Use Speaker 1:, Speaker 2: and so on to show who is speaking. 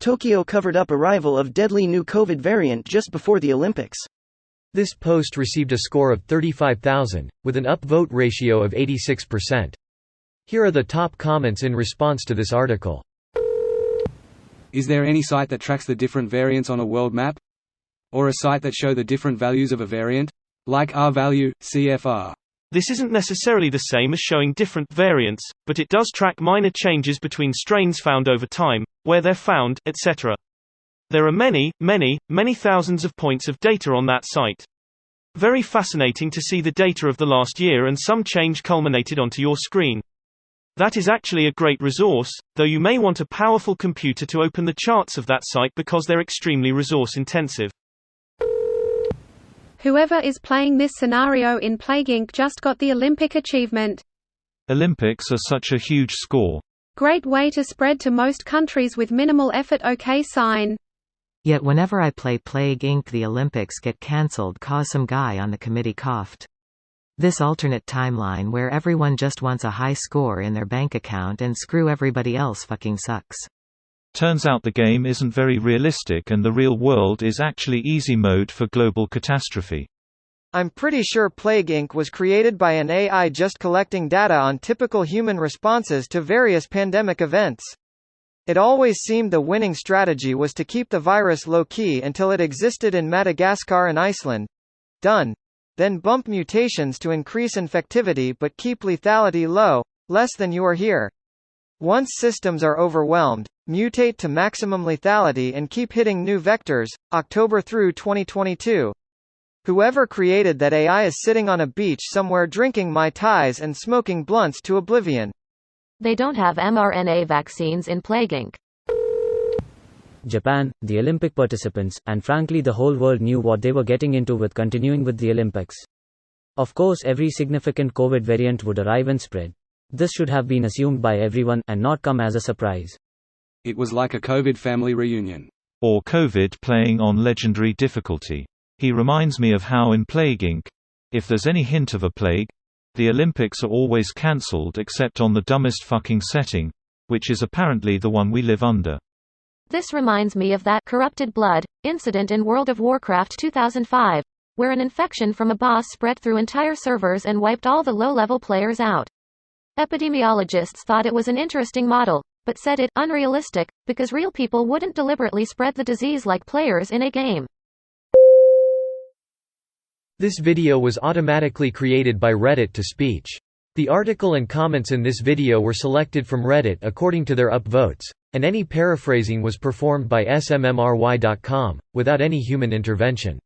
Speaker 1: Tokyo covered up arrival of deadly new COVID variant just before the Olympics.
Speaker 2: This post received a score of 35,000, with an upvote ratio of 86%. Here are the top comments in response to this article.
Speaker 3: Is there any site that tracks the different variants on a world map? Or a site that show the different values of a variant? Like R-value, CFR.
Speaker 4: This isn't necessarily the same as showing different variants, but it does track minor changes between strains found over time, where they're found, etc. There are many thousands of points of data on that site. Very fascinating to see the data of the last year and some change culminated onto your screen. That is actually a great resource, though you may want a powerful computer to open the charts of that site because they're extremely resource intensive.
Speaker 5: Whoever is playing this scenario in Plague Inc. just got the Olympic achievement.
Speaker 6: Olympics are such a huge score.
Speaker 5: Great way to spread to most countries with minimal effort. OK sign.
Speaker 7: Yet whenever I play Plague Inc. the Olympics get cancelled cause some guy on the committee coughed. This alternate timeline where everyone just wants a high score in their bank account and screw everybody else fucking sucks.
Speaker 6: Turns out the game isn't very realistic and the real world is actually easy mode for global catastrophe.
Speaker 8: I'm pretty sure Plague Inc. was created by an AI just collecting data on typical human responses to various pandemic events. It always seemed the winning strategy was to keep the virus low-key until it existed in Madagascar and Iceland. Done. Then bump mutations to increase infectivity but keep lethality low, less than you are here. Once systems are overwhelmed, mutate to maximum lethality and keep hitting new vectors. October through 2022. Whoever created that AI is sitting on a beach somewhere drinking Mai Tais and smoking blunts to oblivion.
Speaker 9: They don't have mRNA vaccines in Plague Inc.
Speaker 10: Japan, the Olympic participants, and frankly the whole world knew what they were getting into with continuing with the Olympics. Of course every significant COVID variant would arrive and spread. This should have been assumed by everyone, and not come as a surprise.
Speaker 3: It was like a COVID family reunion.
Speaker 6: Or COVID playing on legendary difficulty. He reminds me of how in Plague Inc., if there's any hint of a plague, the Olympics are always cancelled except on the dumbest fucking setting, which is apparently the one we live under.
Speaker 9: This reminds me of that corrupted blood incident in World of Warcraft 2005, where an infection from a boss spread through entire servers and wiped all the low-level players out. Epidemiologists thought it was an interesting model, but said it unrealistic, because real people wouldn't deliberately spread the disease like players in a game.
Speaker 2: This video was automatically created by Reddit to speech. The article and comments in this video were selected from Reddit according to their upvotes, and any paraphrasing was performed by smmry.com, without any human intervention.